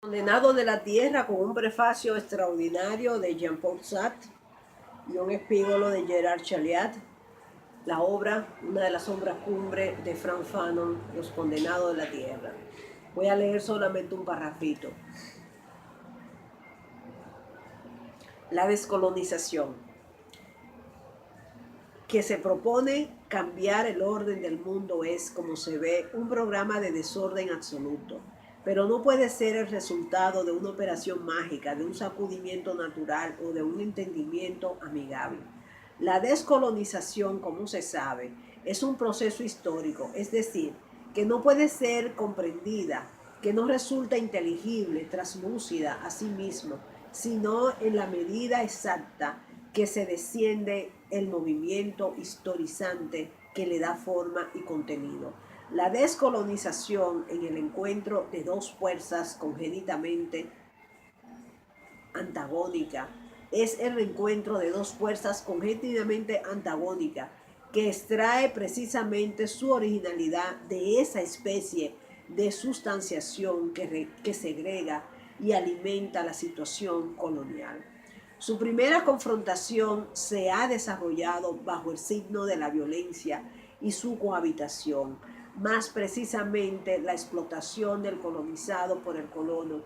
Condenado de la Tierra, con un prefacio extraordinario de Jean-Paul Sartre y un epígolo de Gerard Chaliat. La obra, una de las obras cumbre de Frantz Fanon, Los Condenados de la Tierra. Voy a leer solamente un parrafito. La descolonización, que se propone cambiar el orden del mundo, es, como se ve, un programa de desorden absoluto, pero no puede ser el resultado de una operación mágica, de un sacudimiento natural o de un entendimiento amigable. La descolonización, como se sabe, es un proceso histórico, es decir, que no puede ser comprendida, que no resulta inteligible, traslúcida a sí mismo, sino en la medida exacta que se desciende el movimiento historizante que le da forma y contenido. La descolonización en el encuentro de dos fuerzas congénitamente antagónicas es el reencuentro de dos fuerzas congénitamente antagónicas que extrae precisamente su originalidad de esa especie de sustanciación que segrega y alimenta la situación colonial. Su primera confrontación se ha desarrollado bajo el signo de la violencia y su cohabitación, más precisamente la explotación del colonizado por el colono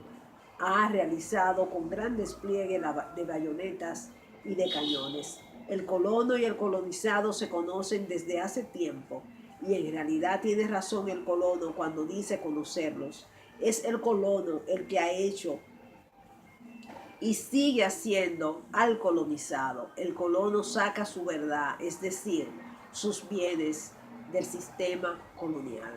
ha realizado con gran despliegue de bayonetas y de cañones. El colono y el colonizado se conocen desde hace tiempo y en realidad tiene razón el colono cuando dice conocerlos. Es el colono el que ha hecho y sigue haciendo al colonizado. El colono saca su verdad, es decir, sus bienes del sistema colonial.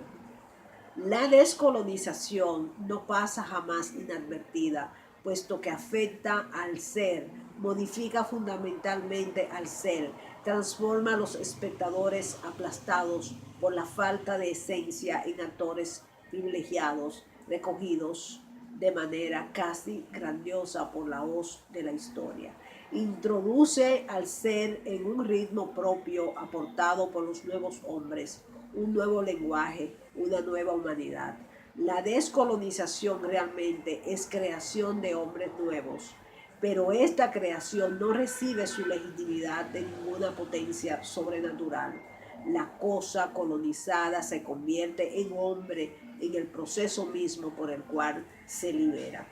La descolonización no pasa jamás inadvertida, puesto que afecta al ser, modifica fundamentalmente al ser, transforma a los espectadores aplastados por la falta de esencia en actores privilegiados, recogidos de manera casi grandiosa por la hoz de la historia. Introduce al ser en un ritmo propio aportado por los nuevos hombres, un nuevo lenguaje, una nueva humanidad. La descolonización realmente es creación de hombres nuevos, pero esta creación no recibe su legitimidad de ninguna potencia sobrenatural. La cosa colonizada se convierte en hombre en el proceso mismo por el cual se libera.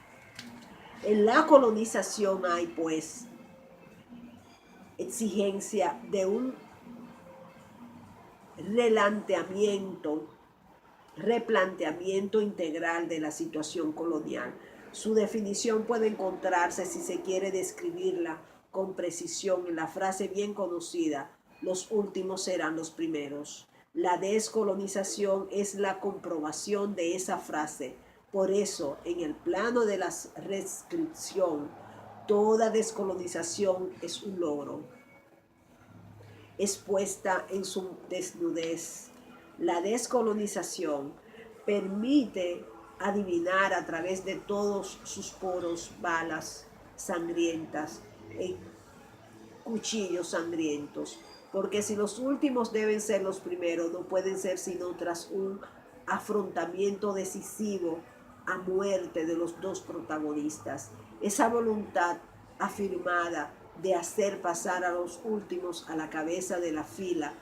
En la colonización hay, pues, exigencia de un replanteamiento integral de la situación colonial. Su definición puede encontrarse, si se quiere describirla con precisión, en la frase bien conocida: los últimos serán los primeros. La descolonización es la comprobación de esa frase. Por eso, en el plano de la redscripción, toda descolonización es un logro, expuesta en su desnudez. La descolonización permite adivinar a través de todos sus poros balas sangrientas, cuchillos sangrientos, porque si los últimos deben ser los primeros, no pueden ser sino tras un afrontamiento decisivo a muerte de los dos protagonistas. Esa voluntad afirmada de hacer pasar a los últimos a la cabeza de la fila,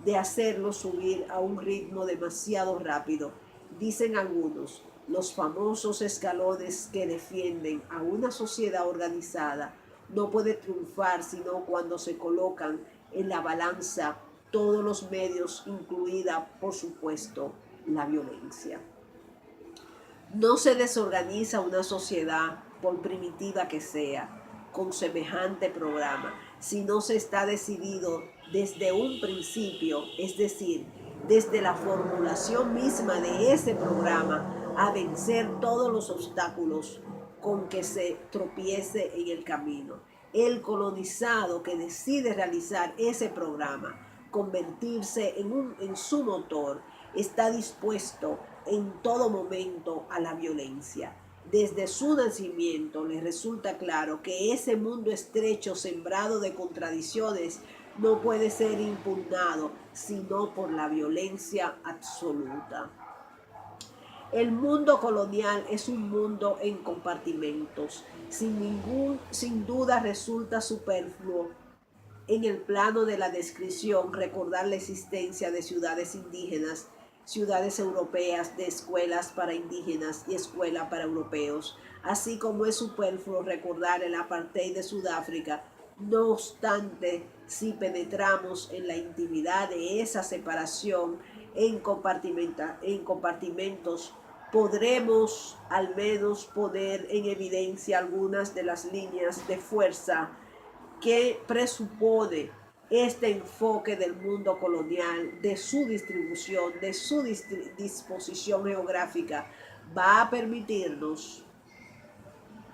de hacerlos subir a un ritmo demasiado rápido, dicen algunos, los famosos escalones que defienden a una sociedad organizada, no puede triunfar sino cuando se colocan en la balanza todos los medios, incluida, por supuesto, la violencia. No se desorganiza una sociedad, por primitiva que sea, con semejante programa, si no se está decidido desde un principio, es decir, desde la formulación misma de ese programa, a vencer todos los obstáculos con que se tropiece en el camino. El colonizado que decide realizar ese programa, convertirse en su motor, está dispuesto en todo momento a la violencia. Desde su nacimiento le resulta claro que ese mundo estrecho, sembrado de contradicciones, no puede ser impugnado sino por la violencia absoluta. El mundo colonial es un mundo en compartimentos. Sin duda resulta superfluo en el plano de la descripción recordar la existencia de ciudades indígenas, ciudades europeas, de escuelas para indígenas y escuela para europeos, así como es superfluo recordar el apartheid de Sudáfrica. No obstante, si penetramos en la intimidad de esa separación en compartimentos, podremos al menos poner en evidencia algunas de las líneas de fuerza que presupone este enfoque del mundo colonial, de su distribución, de su disposición geográfica, va a permitirnos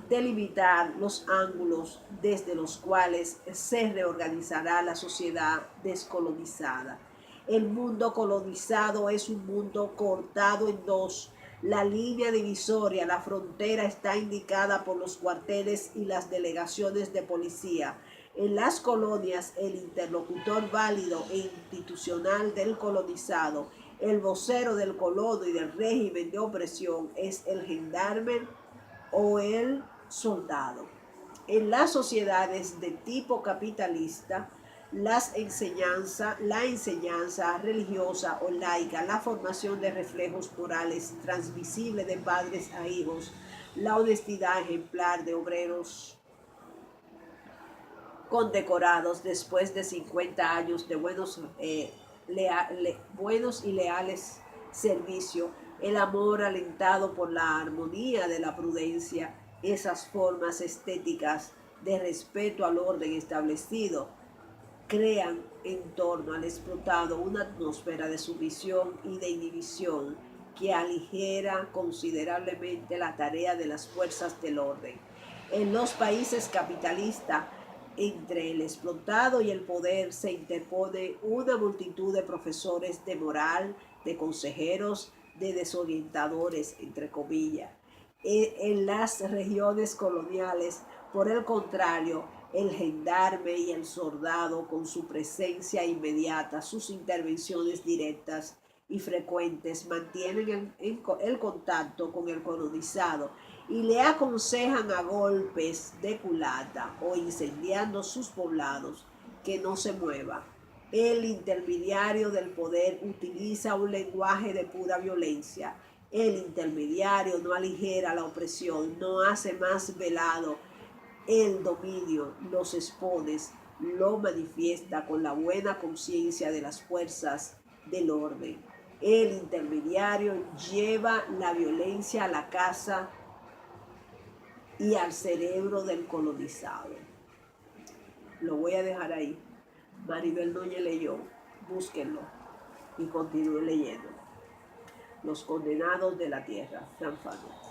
delimitar los ángulos desde los cuales se reorganizará la sociedad descolonizada. El mundo colonizado es un mundo cortado en dos. La línea divisoria, la frontera está indicada por los cuarteles y las delegaciones de policía. En las colonias, el interlocutor válido e institucional del colonizado, el vocero del colono y del régimen de opresión es el gendarme o el soldado. En las sociedades de tipo capitalista, la enseñanza religiosa o laica, la formación de reflejos morales transmisibles de padres a hijos, la honestidad ejemplar de obreros condecorados después de 50 años de buenos y leales servicios, el amor alentado por la armonía de la prudencia, esas formas estéticas de respeto al orden establecido, crean en torno al explotado una atmósfera de sumisión y de inhibición que aligera considerablemente la tarea de las fuerzas del orden. En los países capitalistas, entre el explotado y el poder se interpone una multitud de profesores de moral, de consejeros, de desorientadores, entre comillas. En las regiones coloniales, por el contrario, el gendarme y el soldado, con su presencia inmediata, sus intervenciones directas y frecuentes, mantienen el contacto con el colonizado y le aconsejan a golpes de culata o incendiando sus poblados que no se mueva. El intermediario del poder utiliza un lenguaje de pura violencia. El intermediario no aligera la opresión, no hace más velado el dominio, los expones, lo manifiesta con la buena conciencia de las fuerzas del orden. El intermediario lleva la violencia a la casa y al cerebro del colonizado. Lo voy a dejar ahí. Maribel Núñez leyó, búsquenlo y continúen leyendo. Los condenados de la tierra, Fran Fanon.